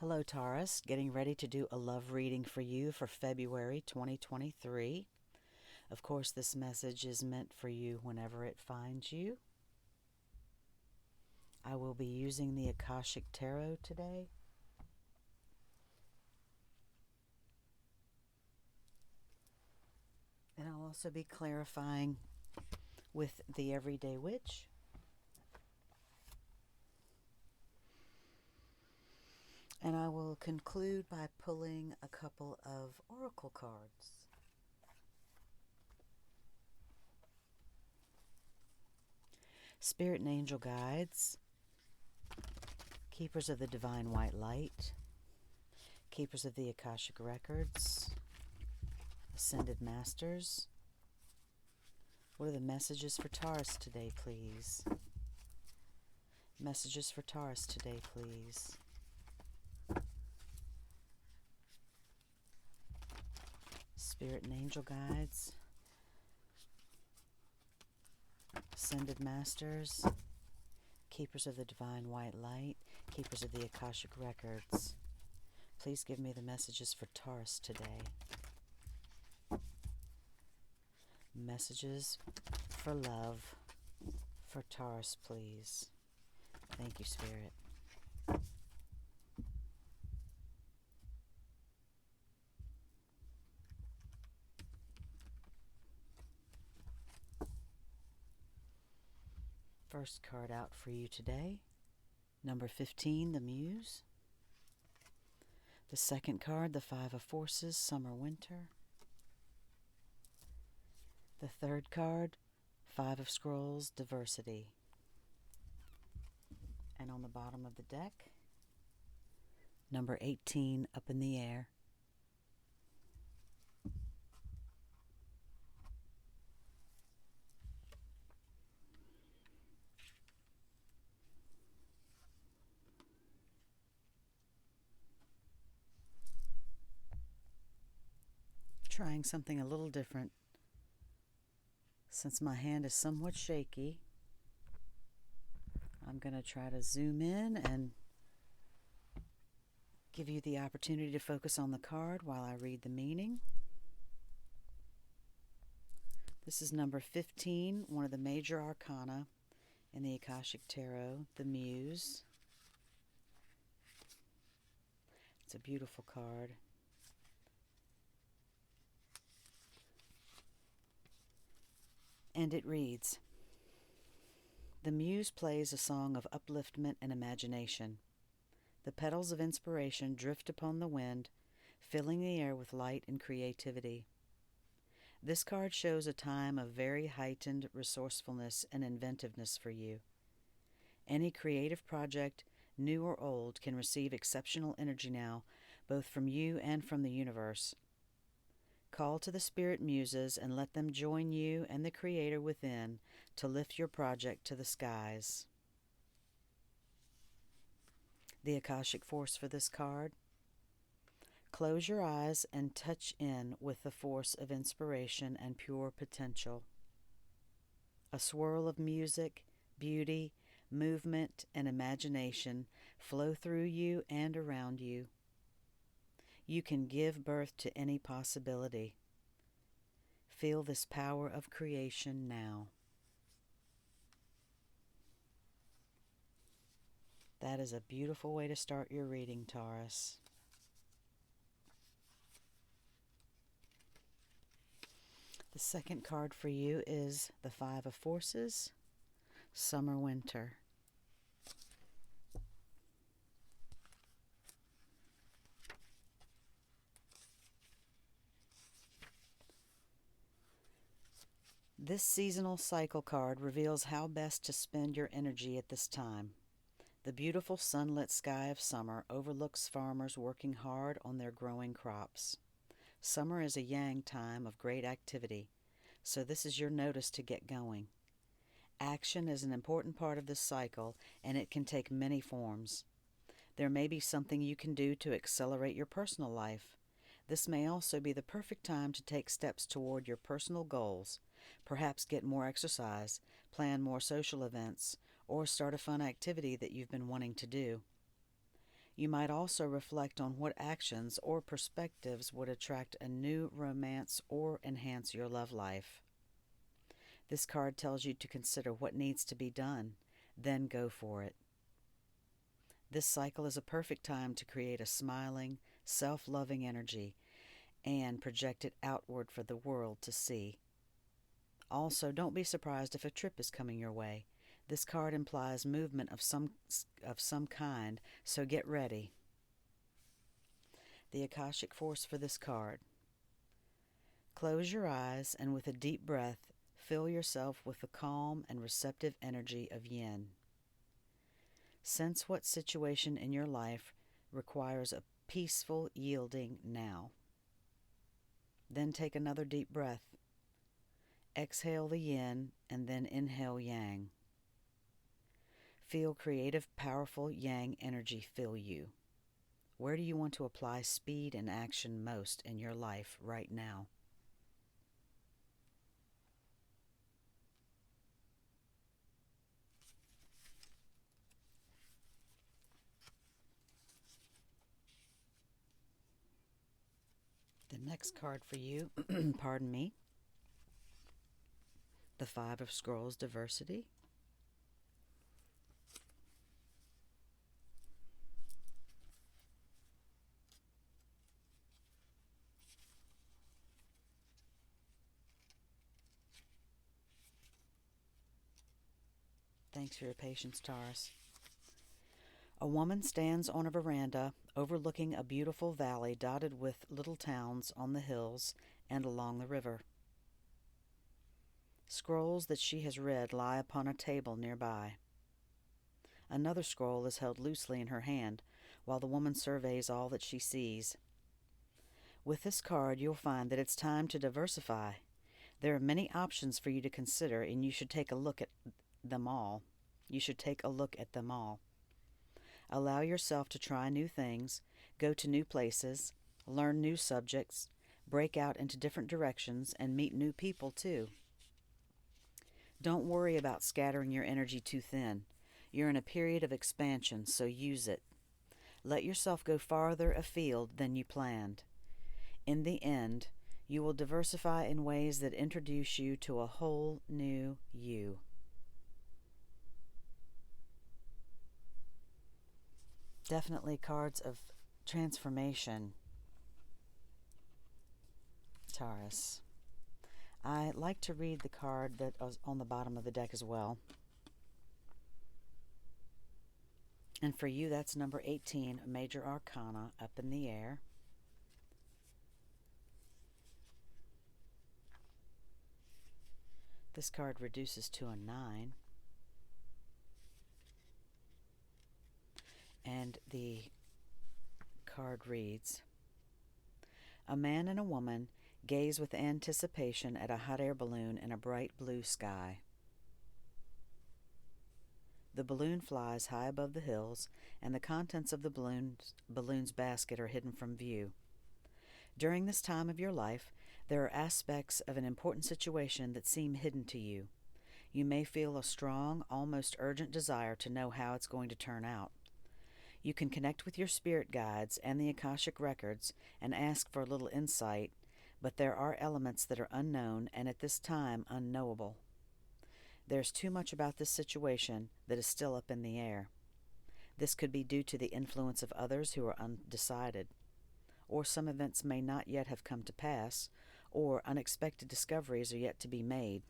Hello, Taurus. Getting ready to do a love reading for you for February 2023. Of course, this message is meant for you whenever it finds you. I will be using the Akashic Tarot today. And I'll also be clarifying with the Everyday Witch. And I will conclude by pulling a couple of oracle cards. Spirit and Angel Guides, Keepers of the Divine White Light, Keepers of the Akashic Records, Ascended Masters. What are the messages for Taurus today, please? Messages for Taurus today, please. Spirit and Angel Guides, Ascended Masters, Keepers of the Divine White Light, Keepers of the Akashic Records. Please give me the messages for Taurus today. Messages for love for Taurus, please. Thank you, Spirit. First card out for you today, number 15, the Muse. The second card, the Five of Forces, Summer Winter. The third card, Five of Scrolls, Diversity. And on the bottom of the deck, number 18, Up in the Air. Trying something a little different since my hand is somewhat shaky. I'm going to try to zoom in and give you the opportunity to focus on the card while I read the meaning. This is number 15, one of the major arcana in the Akashic Tarot, the Muse. It's a beautiful card. And it reads, "The Muse plays a song of upliftment and imagination. The petals of inspiration drift upon the wind, filling the air with light and creativity. This card shows a time of very heightened resourcefulness and inventiveness for you. Any creative project, new or old, can receive exceptional energy now, both from you and from the universe. Call to the spirit muses and let them join you and the Creator within to lift your project to the skies." The Akashic force for this card: close your eyes and touch in with the force of inspiration and pure potential. A swirl of music, beauty, movement, and imagination flow through you and around you. You can give birth to any possibility. Feel this power of creation now. That is a beautiful way to start your reading, Taurus. The second card for you is the Five of Forces, Summer Winter. This seasonal cycle card reveals how best to spend your energy at this time. The beautiful sunlit sky of summer overlooks farmers working hard on their growing crops. Summer is a yang time of great activity, so this is your notice to get going. Action is an important part of this cycle, and it can take many forms. There may be something you can do to accelerate your personal life. This may also be the perfect time to take steps toward your personal goals, perhaps get more exercise, plan more social events, or start a fun activity that you've been wanting to do. You might also reflect on what actions or perspectives would attract a new romance or enhance your love life. This card tells you to consider what needs to be done, then go for it. This cycle is a perfect time to create a smiling, self-loving energy and project it outward for the world to see. Also, don't be surprised if a trip is coming your way. This card implies movement of some kind, so get ready. The Akashic force for this card. Close your eyes and with a deep breath, fill yourself with the calm and receptive energy of yin. Sense what situation in your life requires a peaceful yielding now. Then take another deep breath. Exhale the yin and then inhale yang. Feel creative, powerful yang energy fill you. Where do you want to apply speed and action most in your life right now? The next card for you, pardon me, the Five of Scrolls Diversity. Thanks for your patience, Taurus. A woman stands on a veranda overlooking a beautiful valley dotted with little towns on the hills and along the river. Scrolls that she has read lie upon a table nearby. Another scroll is held loosely in her hand while the woman surveys all that she sees. With this card, you'll find that it's time to diversify. There are many options for you to consider, and you should take a look at them all. Allow yourself to try new things, go to new places, learn new subjects, break out into different directions, and meet new people too. Don't worry about scattering your energy too thin. You're in a period of expansion, so use it. Let yourself go farther afield than you planned. In the end, you will diversify in ways that introduce you to a whole new you. Definitely cards of transformation, Taurus. I like to read the card that was on the bottom of the deck as well. And for you, that's number 18, Major Arcana, Up in the Air. This card reduces to a 9. And the card reads, a man and a woman gaze with anticipation at a hot air balloon in a bright blue sky. The balloon flies high above the hills, and the contents of the balloon's basket are hidden from view. During this time of your life, there are aspects of an important situation that seem hidden to you. You may feel a strong, almost urgent desire to know how it's going to turn out. You can connect with your spirit guides and the Akashic records and ask for a little insight, but there are elements that are unknown and at this time unknowable. There's too much about this situation that is still up in the air. This could be due to the influence of others who are undecided, or some events may not yet have come to pass, or unexpected discoveries are yet to be made.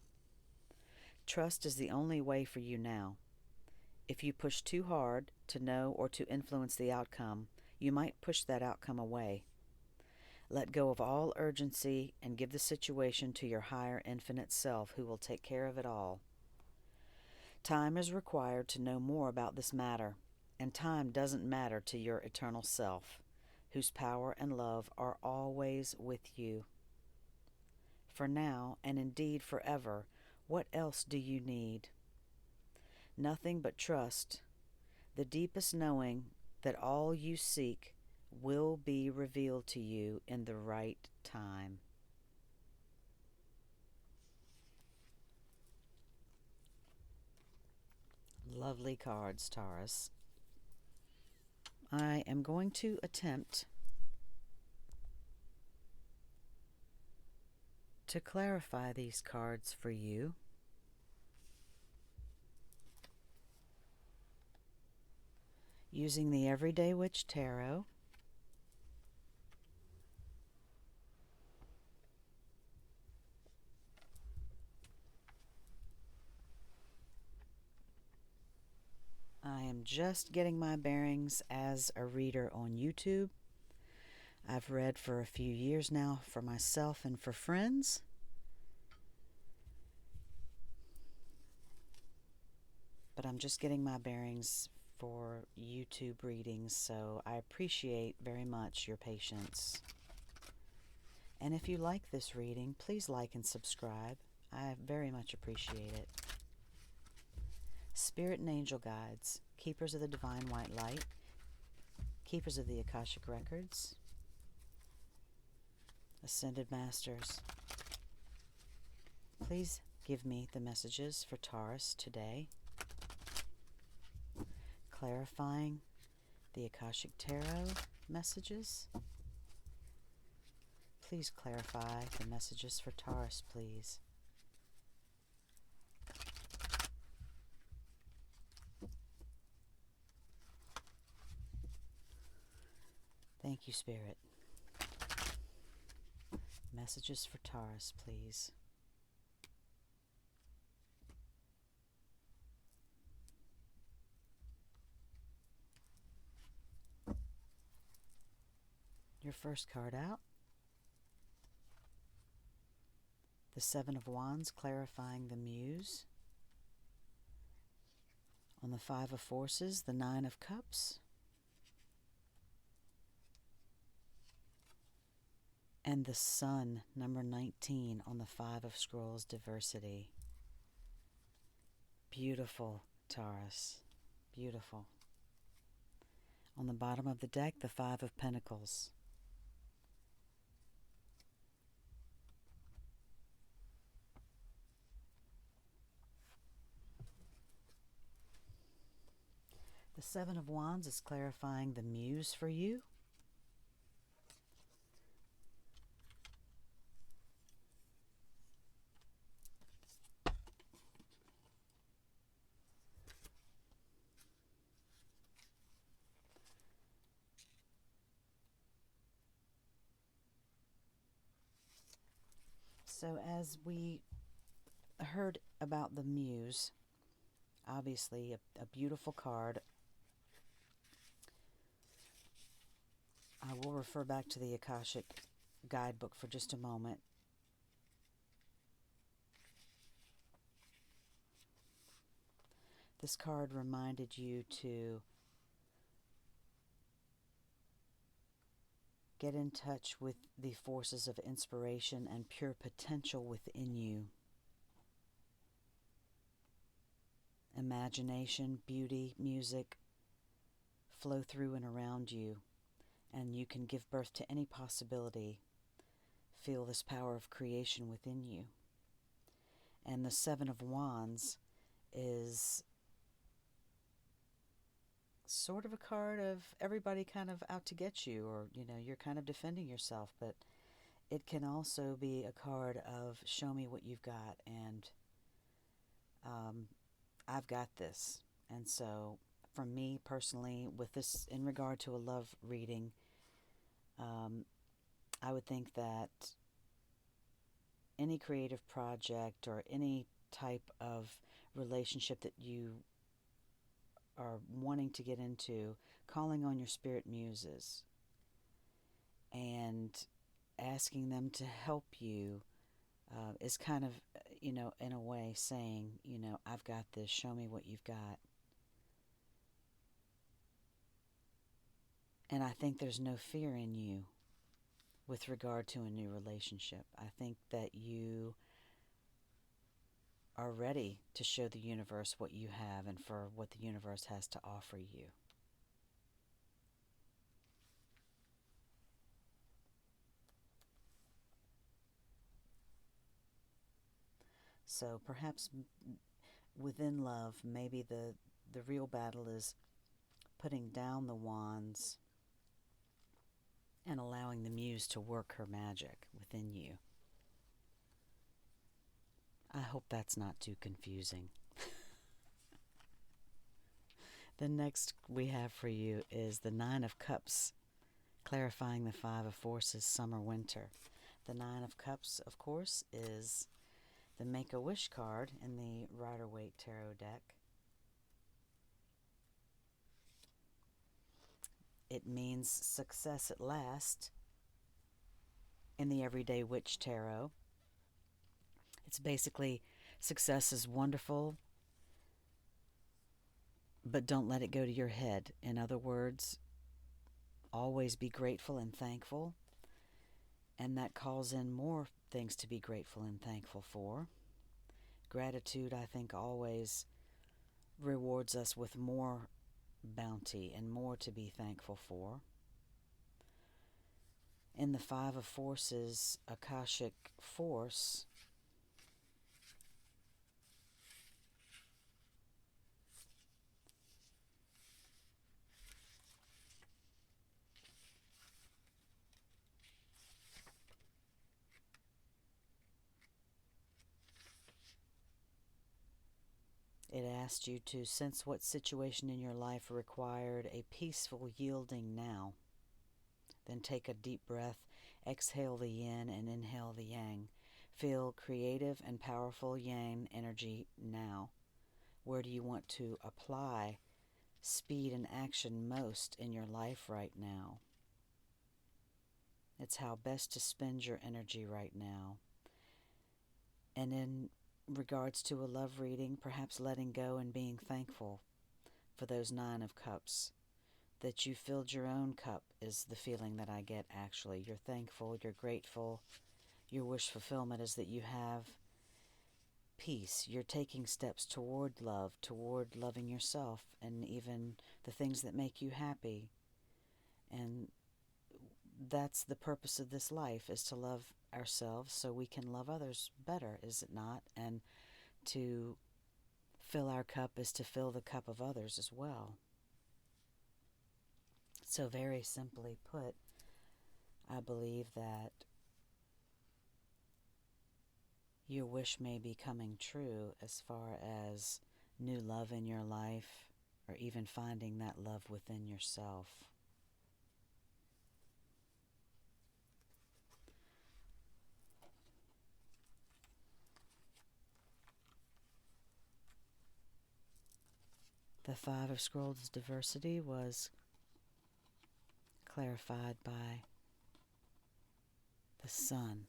Trust is the only way for you now. If you push too hard to know or to influence the outcome, you might push that outcome away. Let go of all urgency and give the situation to your higher infinite self, who will take care of it all. Time is required to know more about this matter, and time doesn't matter to your eternal self, whose power and love are always with you. For now, and indeed forever, what else do you need? Nothing but trust, the deepest knowing that all you seek will be revealed to you in the right time. Lovely cards, Taurus. I am going to attempt to clarify these cards for you using the Everyday Witch Tarot. I am just getting my bearings as a reader on YouTube. I've read for a few years now for myself and for friends. But I'm just getting my bearings for YouTube readings, so I appreciate very much your patience. And if you like this reading, please like and subscribe. I very much appreciate it. Spirit and angel guides, keepers of the divine white light, keepers of the Akashic records, ascended masters, please give me the messages for Taurus today, clarifying the Akashic Tarot messages. Please clarify the messages for Taurus, please. Thank you, Spirit. Messages for Taurus, please. Your first card out. The Seven of Wands, clarifying the Muse. On the Five of Forces, the Nine of Cups. And the Sun, number 19, on the Five of Scrolls, diversity. Beautiful, Taurus. Beautiful. On the bottom of the deck, the Five of Pentacles. The Seven of Wands is clarifying the Muse for you. So as we heard about the Muse, obviously a beautiful card. I will refer back to the Akashic guidebook for just a moment. This card reminded you to get in touch with the forces of inspiration and pure potential within you. Imagination, beauty, music flow through and around you, and you can give birth to any possibility. Feel this power of creation within you. And the Seven of Wands is sort of a card of everybody kind of out to get you, or you're kind of defending yourself, but it can also be a card of show me what you've got, and I've got this. And so for me personally, with this in regard to a love reading, I would think that any creative project or any type of relationship that you are wanting to get into, calling on your spirit muses and asking them to help you is kind of, in a way saying, I've got this, show me what you've got. And I think there's no fear in you with regard to a new relationship. I think that you are ready to show the universe what you have and for what the universe has to offer you. So perhaps within love, maybe the real battle is putting down the wands and allowing the muse to work her magic within you. I hope that's not too confusing. The next we have for you is the Nine of Cups, clarifying the Five of Forces, summer, winter. The Nine of Cups, of course, is the Make-A-Wish card in the Rider-Waite Tarot deck. It means success at last in the Everyday Witch Tarot. It's basically success is wonderful, but don't let it go to your head. In other words, always be grateful and thankful, and that calls in more things to be grateful and thankful for. Gratitude, I think, always rewards us with more bounty and more to be thankful for. In the Five of Forces, Akashic force, it asked you to sense what situation in your life required a peaceful yielding now. Then take a deep breath, exhale the yin and inhale the yang. Feel creative and powerful yang energy now. Where do you want to apply speed and action most in your life right now? It's how best to spend your energy right now. And in regards to a love reading, perhaps letting go and being thankful for those Nine of Cups. That you filled your own cup is the feeling that I get, actually. You're thankful, you're grateful. Your wish fulfillment is that you have peace. You're taking steps toward love, toward loving yourself, and even the things that make you happy. And that's the purpose of this life, is to love ourselves so we can love others better, is it not? And to fill our cup is to fill the cup of others as well. So very simply put, I believe that your wish may be coming true as far as new love in your life, or even finding that love within yourself. The Five of Scrolls diversity was clarified by the Sun.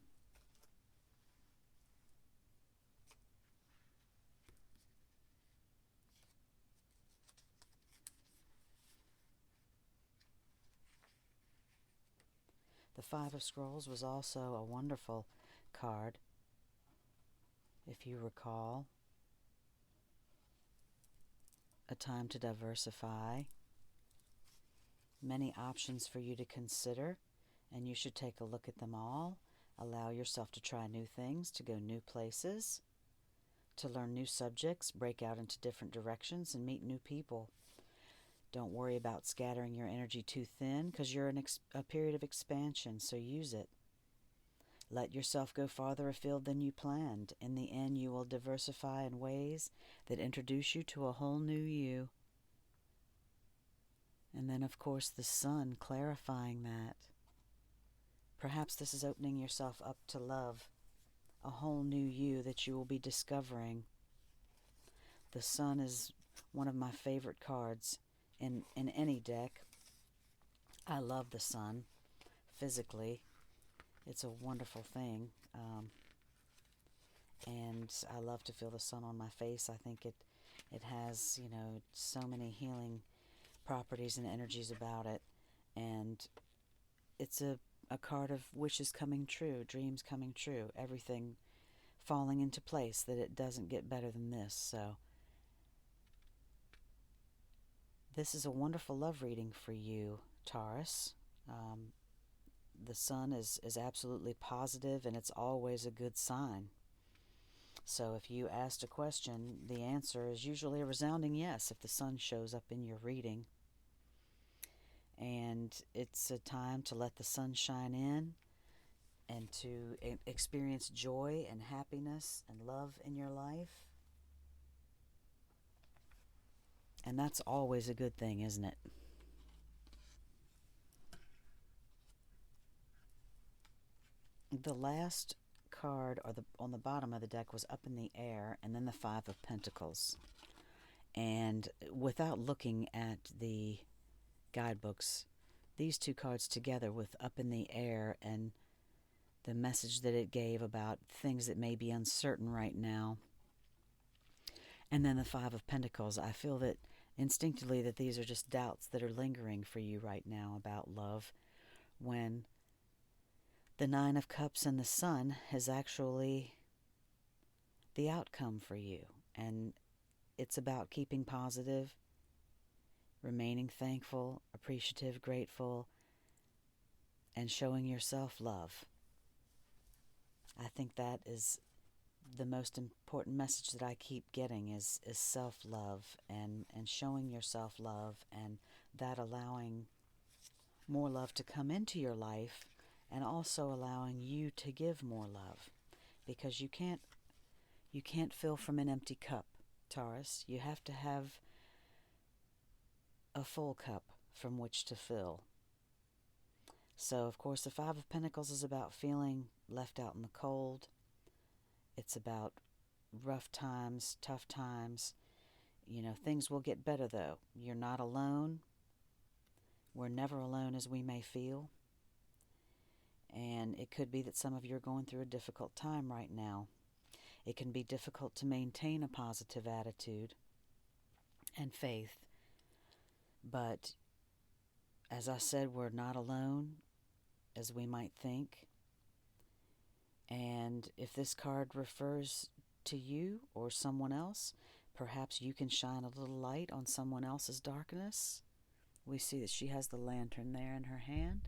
The Five of Scrolls was also a wonderful card, if you recall. A time to diversify. Many options for you to consider, and you should take a look at them all. Allow yourself to try new things, to go new places, to learn new subjects, break out into different directions, and meet new people. Don't worry about scattering your energy too thin, because you're in a period of expansion, so use it. Let yourself go farther afield than you planned. In the end, you will diversify in ways that introduce you to a whole new you. And then, of course, the Sun clarifying that. Perhaps this is opening yourself up to love, a whole new you that you will be discovering. The Sun is one of my favorite cards in any deck. I love the Sun physically. It's a wonderful thing. And I love to feel the sun on my face. I think it has, so many healing properties and energies about it. And it's a card of wishes coming true, dreams coming true, everything falling into place, that it doesn't get better than this. So this is a wonderful love reading for you, Taurus. The sun is absolutely positive, and it's always a good sign. So if you asked a question, the answer is usually a resounding yes if the sun shows up in your reading. And it's a time to let the sun shine in and to experience joy and happiness and love in your life. And that's always a good thing, isn't it? The last card, or on the bottom of the deck, was Up in the Air, and then the Five of Pentacles. And without looking at the guidebooks, these two cards together with Up in the Air and the message that it gave about things that may be uncertain right now, and then the Five of Pentacles, I feel that instinctively that these are just doubts that are lingering for you right now about love, when the Nine of Cups and the Sun is actually the outcome for you. And it's about keeping positive, remaining thankful, appreciative, grateful, and showing yourself love. I think that is the most important message that I keep getting is self-love and showing yourself love, and that allowing more love to come into your life, and also allowing you to give more love, because you can't fill from an empty cup, Taurus. You have to have a full cup from which to fill. So, of course, the Five of Pentacles is about feeling left out in the cold. It's about rough times, tough times. You know, things will get better, though. You're not alone. We're never alone as we may feel. And it could be that some of you are going through a difficult time right now. It can be difficult to maintain a positive attitude and faith. But as I said, we're not alone as we might think. And if this card refers to you or someone else, perhaps you can shine a little light on someone else's darkness. We see that she has the lantern there in her hand.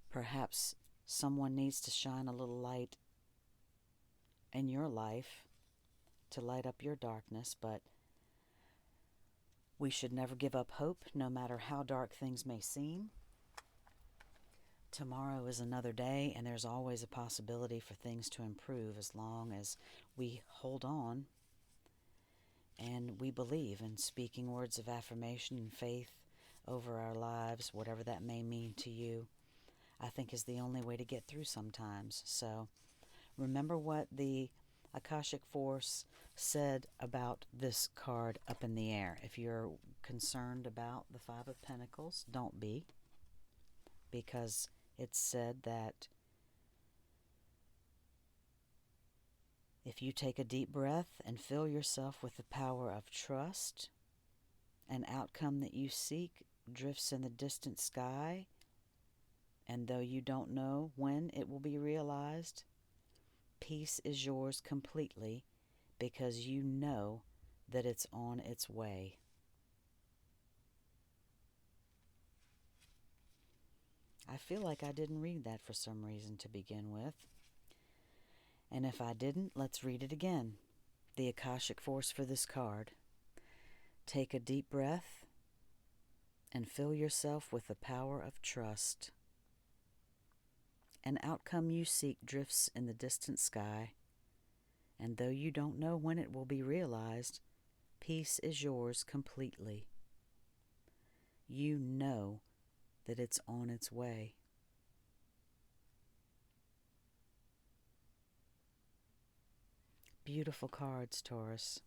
Perhaps someone needs to shine a little light in your life to light up your darkness, but we should never give up hope, no matter how dark things may seem. Tomorrow is another day, and there's always a possibility for things to improve as long as we hold on and we believe in speaking words of affirmation and faith over our lives, whatever that may mean to you. I think is the only way to get through sometimes. So remember what the Akashic Force said about this card Up in the Air. If you're concerned about the Five of Pentacles, don't be, because it's said that if you take a deep breath and fill yourself with the power of trust, an outcome that you seek drifts in the distant sky, and though you don't know when it will be realized, peace is yours completely, because you know that it's on its way. I feel like I didn't read that for some reason to begin with. And if I didn't, let's read it again. The Akashic Force for this card. Take a deep breath and fill yourself with the power of trust. An outcome you seek drifts in the distant sky, and though you don't know when it will be realized, peace is yours completely. You know that it's on its way. Beautiful cards, Taurus.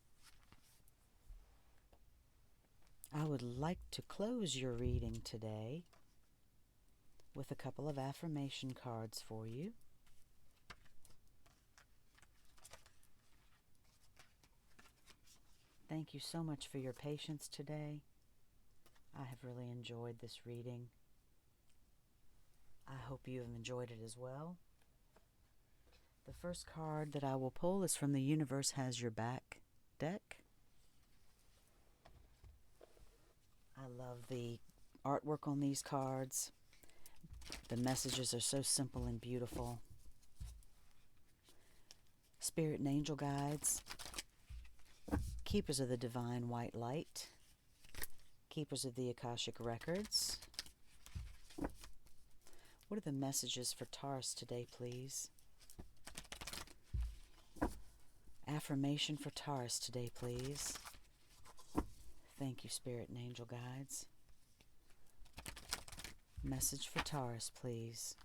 I would like to close your reading today with a couple of affirmation cards for you. Thank you so much for your patience today. I have really enjoyed this reading. I hope you have enjoyed it as well. The first card that I will pull is from the Universe Has Your Back deck. I love the artwork on these cards. The messages are so simple and beautiful. Spirit and angel guides, keepers of the divine white light, Keepers of the Akashic Records. What are the messages for Taurus today, please? Affirmation for Taurus today, please. Thank you, Spirit and Angel Guides. Message for Taurus, please.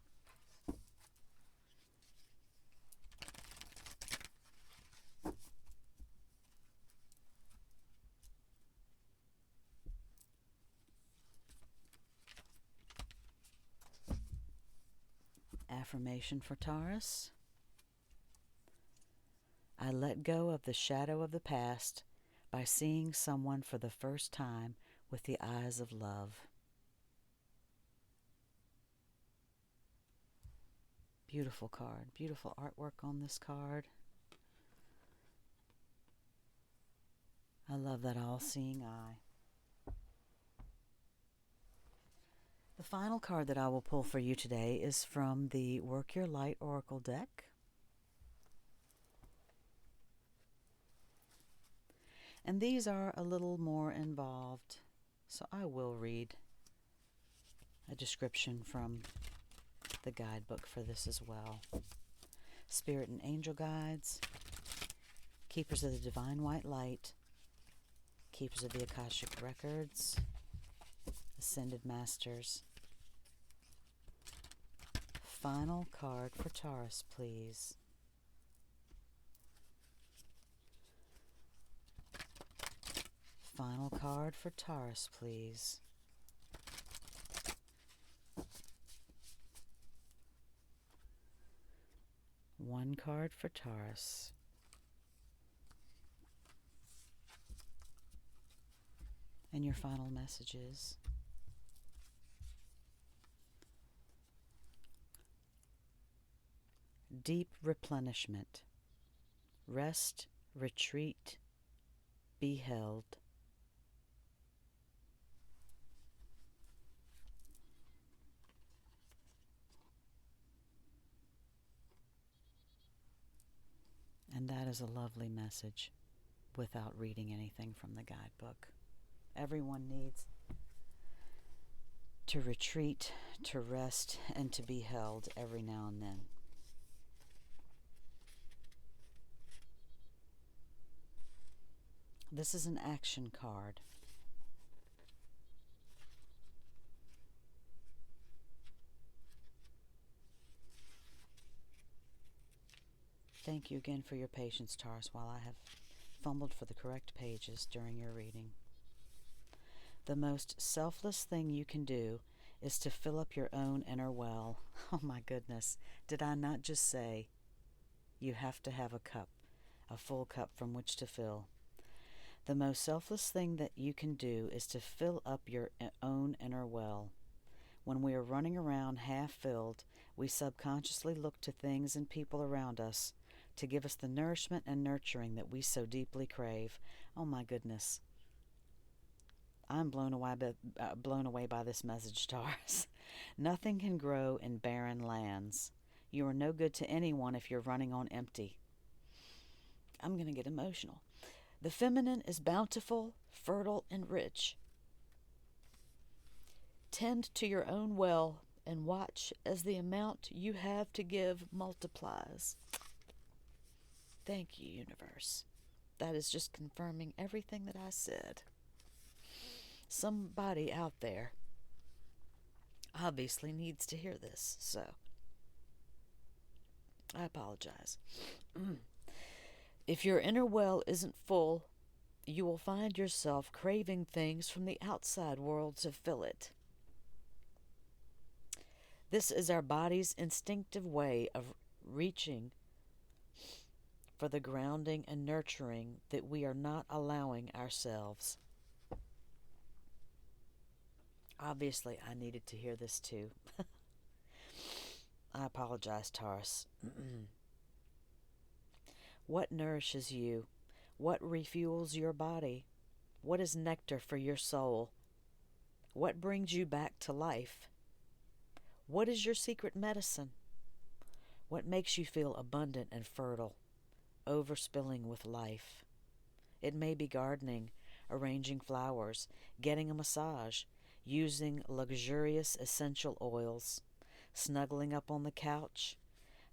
Affirmation for Taurus. I let go of the shadow of the past by seeing someone for the first time with the eyes of love. Beautiful card. Beautiful artwork on this card. I love that all-seeing eye. The final card that I will pull for you today is from the Work Your Light Oracle deck. And these are a little more involved, so I will read a description from the guidebook for this as well. Spirit and Angel Guides, Keepers of the Divine White Light, Keepers of the Akashic Records, Ascended Masters. Final card for Taurus, please. Final card for Taurus, please. One card for Taurus. And your final messages. Deep replenishment. Rest, retreat, be held. And that is a lovely message without reading anything from the guidebook. Everyone needs to retreat, to rest, and to be held every now and then. This is an action card. Thank you again for your patience, Taurus, while I have fumbled for the correct pages during your reading. The most selfless thing you can do is to fill up your own inner well. Oh my goodness, did I not just say you have to have a cup, a full cup from which to fill? The most selfless thing that you can do is to fill up your own inner well. When we are running around half filled, we subconsciously look to things and people around us to give us the nourishment and nurturing that we so deeply crave. Oh my goodness. I'm blown away by this message, Taurus. Nothing can grow in barren lands. You are no good to anyone if you're running on empty. I'm going to get emotional. The feminine is bountiful, fertile, and rich. Tend to your own well and watch as the amount you have to give multiplies. Thank you, universe. That is just confirming everything that I said. Somebody out there obviously needs to hear this, so I apologize. If your inner well isn't full, you will find yourself craving things from the outside world to fill it. This is our body's instinctive way of reaching for the grounding and nurturing that we are not allowing ourselves. Obviously, I needed to hear this too. I apologize, Taurus. What nourishes you? What refuels your body? What is nectar for your soul? What brings you back to life? What is your secret medicine? What makes you feel abundant and fertile, overspilling with life? It may be gardening, arranging flowers, getting a massage, using luxurious essential oils, snuggling up on the couch,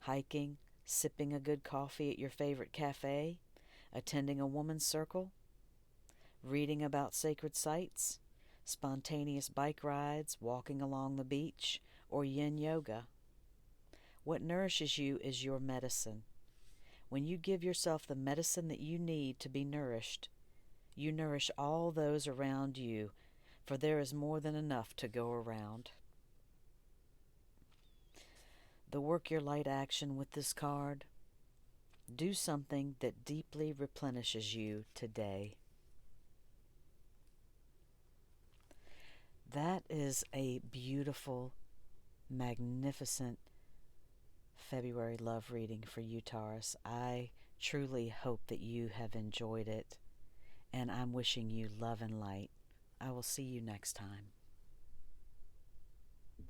hiking, sipping a good coffee at your favorite cafe, attending a woman's circle, reading about sacred sites, spontaneous bike rides, walking along the beach, or yin yoga. What nourishes you is your medicine. When you give yourself the medicine that you need to be nourished, you nourish all those around you, for there is more than enough to go around. The work your light action with this card. Do something that deeply replenishes you today. That is a beautiful, magnificent February love reading for you, Taurus. I truly hope that you have enjoyed it, and I'm wishing you love and light. I will see you next time.